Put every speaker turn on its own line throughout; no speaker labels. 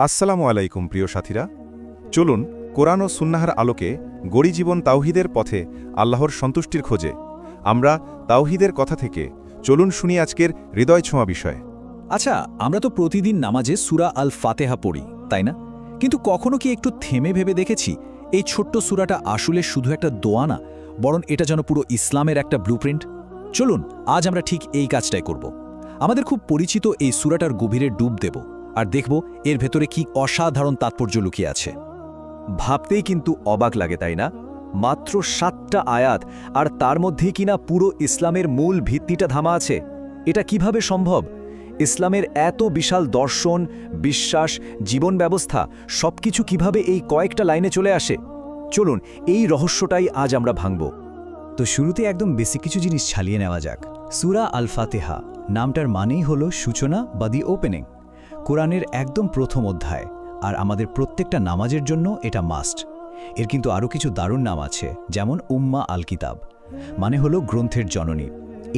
আসসালামু আলাইকুম প্রিয় সাথীরা, চলুন কোরআন ও সুন্নাহর আলোকে গড়ি জীবন তাওহীদের পথে আল্লাহর সন্তুষ্টির খোঁজে। আমরা তাওহীদের কথা থেকে চলুন শুনি আজকের হৃদয় ছোঁয়া বিষয়।
আচ্ছা, আমরা তো প্রতিদিন নামাজে সূরা আল ফাতেহা পড়ি, তাই না? কিন্তু কখনো কি একটু থেমে ভেবে দেখেছি এই ছোট্ট সূরাটা আসলে শুধু একটা দোয়া না, বরং এটা যেন পুরো ইসলামের একটা ব্লুপ্রিন্ট? চলুন আজ আমরা ঠিক এই কাজটাই করব। আমাদের খুব পরিচিত এই সূরাটার গভীরে ডুব দেব আর দেখব এর ভেতরে কি অসাধারণ তাৎপর্য লুকিয়ে আছে।
ভাবতেই কিন্তু অবাক লাগে, তাই না? মাত্র 7টা আয়াত, আর তার মধ্যেই কিনা পুরো ইসলামের মূল ভিত্তিটা ধামা আছে। এটা কিভাবে সম্ভব? ইসলামের এত বিশাল দর্শন, বিশ্বাস, জীবন ব্যবস্থা সবকিছু কিভাবে এই কয়েকটা লাইনে চলে আসে? চলুন এই রহস্যটাই আজ আমরা ভাঙব।
তো শুরুতে একদম বেসিক কিছু জিনিস ছালিয়ে নেওয়া যাক। সূরা আল ফাতেহা নামটার মানেই হলো সূচনা বা দি ওপেনিং। কোরআনের একদম প্রথম অধ্যায়, আর আমাদের প্রত্যেকটা নামাজের জন্য এটা মাস্ট। এর কিন্তু আরও কিছু দারুণ নাম আছে, যেমন উম্মা আল কিতাব, মানে হলো গ্রন্থের জননী।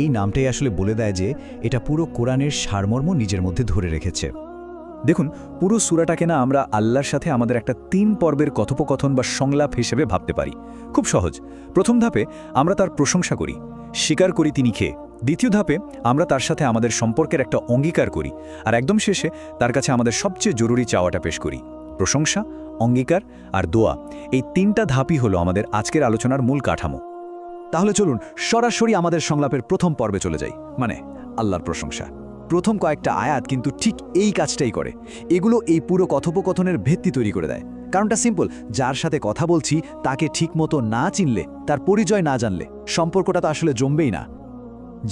এই নামটাই আসলে বলে দেয় যে এটা পুরো কোরআনের সারমর্ম নিজের মধ্যে ধরে রেখেছে। দেখুন, পুরো সূরাটাকে না আমরা আল্লাহর সাথে আমাদের একটা 3 পর্বের কথোপকথন বা সংলাপ হিসেবে ভাবতে পারি। খুব সহজ। প্রথম ধাপে আমরা তার প্রশংসা করি, স্বীকার করি তিনি কে। দ্বিতীয় ধাপে আমরা তার সাথে আমাদের সম্পর্কের একটা অঙ্গীকার করি, আর একদম শেষে তার কাছে আমাদের সবচেয়ে জরুরি চাওয়াটা পেশ করি। প্রশংসা, অঙ্গীকার আর দোয়া, এই 3টা ধাপই হলো আমাদের আজকের আলোচনার মূল কাঠামো। তাহলে চলুন সরাসরি আমাদের সংলাপের প্রথম পর্বে চলে যাই, মানে আল্লাহর প্রশংসা। প্রথম কয়েকটা আয়াত কিন্তু ঠিক এই কাজটাই করে। এগুলো এই পুরো কথোপকথনের ভিত্তি তৈরি করে দেয়। কারণটা সিম্পল, যার সাথে কথা বলছি তাকে ঠিকমতো না চিনলে, তার পরিচয় না জানলে সম্পর্কটা তো আসলে জমবেই না।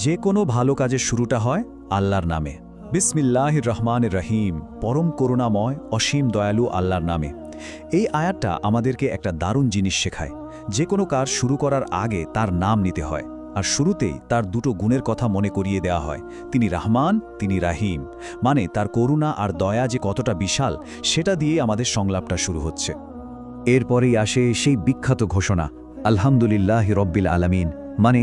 যে কোনো ভালো কাজের শুরুটা হয় আল্লাহর নামে। বিসমিল্লাহির রহমানির রহিম, পরম করুণাময় অসীম দয়ালু আল্লাহর নামে। এই আয়াতটা আমাদেরকে একটা দারুণ জিনিস শেখায়। যে কোনো কাজ শুরু করার আগে তার নাম নিতে হয়, আর শুরুতেই তার দুটো গুণের কথা মনে করিয়ে দেওয়া হয়। তিনি রহমান, তিনি রাহিম, মানে তার করুণা আর দয়া যে কতটা বিশাল সেটা দিয়ে আমাদের সংলাপটা শুরু হচ্ছে। এরপরেই আসে সেই বিখ্যাত ঘোষণা, আলহামদুলিল্লাহ রব্বিল আলামিন, মানে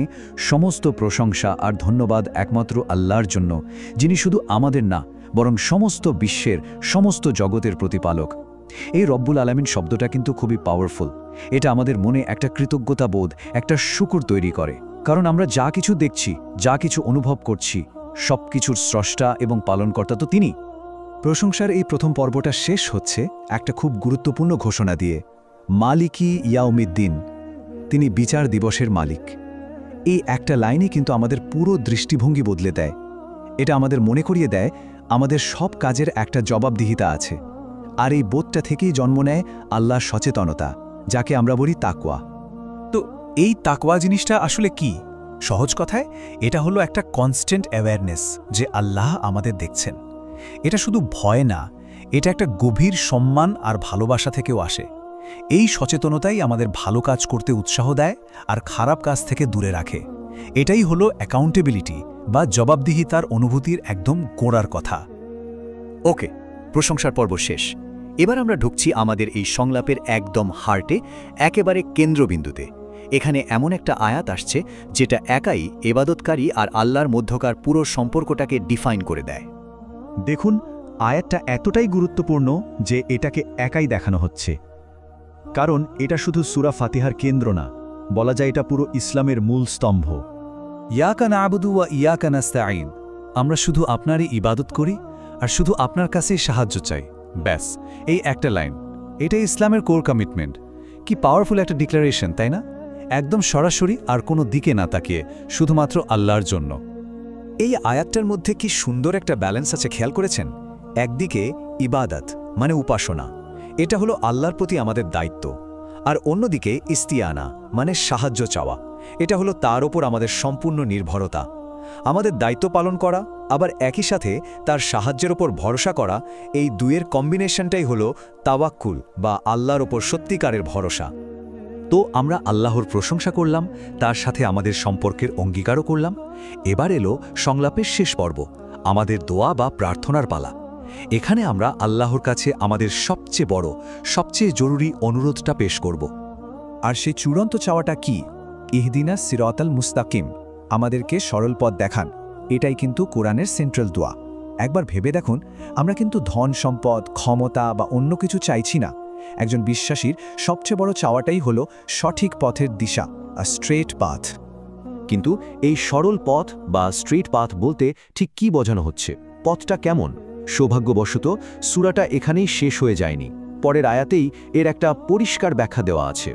সমস্ত প্রশংসা আর ধন্যবাদ একমাত্র আল্লাহর জন্য, যিনি শুধু আমাদের না বরং সমস্ত বিশ্বের, সমস্ত জগতের প্রতিপালক। এই রব্বুল আলামিন শব্দটা কিন্তু খুবই পাওয়ারফুল। এটা আমাদের মনে একটা কৃতজ্ঞতা বোধ, একটা শুকর তৈরি করে। কারণ আমরা যা কিছু দেখছি, যা কিছু অনুভব করছি, সব কিছুর স্রষ্টা এবং পালনকর্তা তো তিনি। প্রশংসার এই প্রথম পর্বটা শেষ হচ্ছে একটা খুব গুরুত্বপূর্ণ ঘোষণা দিয়ে, মালিকি ইয়াউমিদ্দিন, তিনি বিচার দিবসের মালিক। এই একটা লাইনে কিন্তু আমাদের পুরো দৃষ্টিভঙ্গি বদলে দেয়। এটা আমাদের মনে করিয়ে দেয় আমাদের সব কাজের একটা জবাবদিহিতা আছে, আর এই বোধটা থেকেই জন্ম নেয় আল্লাহর সচেতনতা, যাকে আমরা বলি তাকওয়া। তো এই তাকওয়া জিনিসটা আসলে কি? সহজ কথায় এটা হলো একটা কনস্ট্যান্ট অ্যাওয়ারনেস যে আল্লাহ আমাদের দেখছেন। এটা শুধু ভয় না, এটা একটা গভীর সম্মান আর ভালোবাসা থেকেও আসে। এই সচেতনতাই আমাদের ভালো কাজ করতে উৎসাহ দেয় আর খারাপ কাজ থেকে দূরে রাখে। এটাই হলো অ্যাকাউন্টেবিলিটি বা জবাবদিহিতার অনুভূতির একদম গোড়ার কথা।
ওকে, প্রশংসার পর্ব শেষ। এবার আমরা ঢুকছি আমাদের এই সংলাপের একদম হার্টে, একেবারে কেন্দ্রবিন্দুতে। এখানে এমন একটা আয়াত আসছে যেটা একাই ইবাদতকারী আর আল্লাহর মধ্যকার পুরো সম্পর্কটাকে ডিফাইন করে দেয়।
দেখুন, আয়াতটা এতটাই গুরুত্বপূর্ণ যে এটাকে একাই দেখানো হচ্ছে। কারণ এটা শুধু সূরা ফাতিহার কেন্দ্র না, বলা যায় এটা পুরো ইসলামের মূল স্তম্ভ।
ইয়াকা না'বুদু ওয়া ইয়াকা নাস্তাঈন, আমরা শুধু আপনারই ইবাদত করি আর শুধু আপনার কাছেই সাহায্য চাই। ব্যাস, এই একটা লাইন, এটাই ইসলামের কোর কমিটমেন্ট। কি পাওয়ারফুল একটা ডিক্লারেশন, তাই না? একদম সরাসরি আর কোনো দিকে না তাকিয়ে শুধুমাত্র আল্লাহর জন্য। এই আয়াতটার মধ্যে কি সুন্দর একটা ব্যালেন্স আছে, খেয়াল করেছেন? একদিকে ইবাদত মানে উপাসনা, এটা হলো আল্লাহর প্রতি আমাদের দায়িত্ব, আর অন্যদিকে ইস্তিয়ানা মানে সাহায্য চাওয়া, এটা হলো তার ওপর আমাদের সম্পূর্ণ নির্ভরতা। আমাদের দায়িত্ব পালন করা আবার একই সাথে তার সাহায্যের ওপর ভরসা করা, এই দুয়ের কম্বিনেশনটাই হলো তাওয়াক্কুল বা আল্লাহর ওপর সত্যিকারের ভরসা। তো আমরা আল্লাহর প্রশংসা করলাম, তার সাথে আমাদের সম্পর্কের অঙ্গীকারও করলাম। এবার এলো সংলাপের শেষ পর্ব, আমাদের দোয়া বা প্রার্থনার পালা। এখানে আমরা আল্লাহর কাছে আমাদের সবচেয়ে বড়, সবচেয়ে জরুরি অনুরোধটা পেশ করব। আর সেই চূড়ান্ত চাওয়াটা কি? ইহদিনা সিরাতাল মুস্তাকিম, আমাদেরকে সরল পথ দেখান। এটাই কিন্তু কোরআনের সেন্ট্রাল দোয়া।
একবার ভেবে দেখুন, আমরা কিন্তু ধন সম্পদ, ক্ষমতা বা অন্য কিছু চাইছি না। একজন বিশ্বাসীর সবচেয়ে বড় চাওয়াটাই হলো সঠিক পথের দিশা, আ স্ট্রেট পাথ।
কিন্তু এই সরল পথ বা স্ট্রেট পাথ বলতে ঠিক কি বোঝানো হচ্ছে? পথটা কেমন? সৌভাগ্যবশত সূরাটা এখানেই শেষ হয়ে যায়নি। পরের আয়াতেই এর একটা পরিষ্কার ব্যাখ্যা দেওয়া আছে।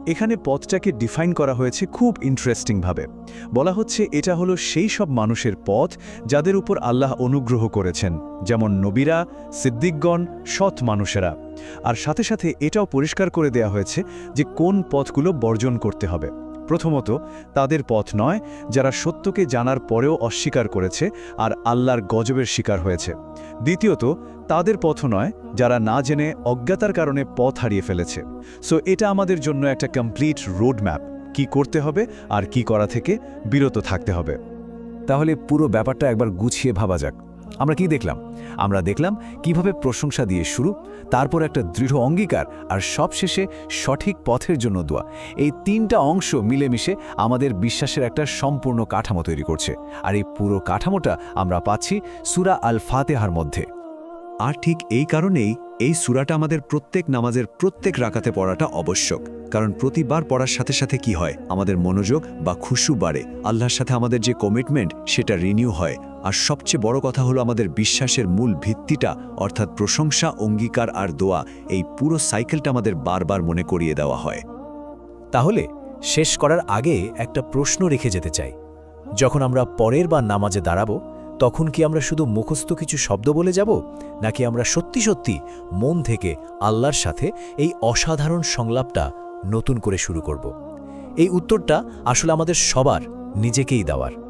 এখানে পথটাকে ডিফাইন করা হয়েছে খুব ইন্টারেস্টিংভাবে। বলা হচ্ছে এটা হলো সেই সব মানুষের পথ যাদের উপর আল্লাহ অনুগ্রহ করেছেন, যেমন নবীরা, সিদ্দিকগণ, সৎ মানুষেরা। আর সাথে সাথে এটাও পরিষ্কার করে দেয়া হয়েছে যে কোন পথগুলো বর্জন করতে হবে। প্রথমত, তাদের পথ নয় যারা সত্যকে জানার পরেও অস্বীকার করেছে আর আল্লাহর গজবের শিকার হয়েছে। দ্বিতীয়ত, তাদের পথও নয় যারা না জেনে অজ্ঞাতার কারণে পথ হারিয়ে ফেলেছে। সো এটা আমাদের জন্য একটা কমপ্লিট রোডম্যাপ, কি করতে হবে আর কি করা থেকে বিরত থাকতে হবে।
তাহলে পুরো ব্যাপারটা একবার গুছিয়ে ভাবা যাক। আমরা কি দেখলাম? আমরা দেখলাম কিভাবে প্রশংসা দিয়ে শুরু, তারপর একটা দৃঢ় অঙ্গীকার, আর সবশেষে সঠিক পথের জন্য দোয়া। এই তিনটা অংশ মিলেমিশে আমাদের বিশ্বাসের একটা সম্পূর্ণ কাঠামো তৈরি করছে। আর এই পুরো কাঠামোটা আমরা পাচ্ছি সূরা আল ফাতিহার মধ্যে।
আর ঠিক এই কারণেই এই সূরাটা আমাদের প্রত্যেক নামাজের প্রত্যেক রাকাতে পড়াটা আবশ্যক। কারণ প্রতিবার পড়ার সাথে সাথে কি হয়, আমাদের মনোযোগ বা খুশু বাড়ে, আল্লাহর সাথে আমাদের যে কমিটমেন্ট সেটা রিনিউ হয়। আর সবচেয়ে বড় কথা হলো আমাদের বিশ্বাসের মূল ভিত্তিটা, অর্থাৎ প্রশংসা, অঙ্গীকার আর দোয়া, এই পুরো সাইকেলটা আমাদের বারবার মনে করিয়ে দেওয়া হয়।
তাহলে শেষ করার আগে একটা প্রশ্ন রেখে যেতে চাই। যখন আমরা পরের বার নামাজে দাঁড়াবো, তখন কি আমরা শুধু মুখস্থ কিছু শব্দ বলে যাব, নাকি আমরা সত্যি সত্যি মন থেকে আল্লাহর সাথে এই অসাধারণ সংলাপটা নতুন করে শুরু করব? এই উত্তরটা আসলে আমাদের সবার নিজেকেই দেওয়ার।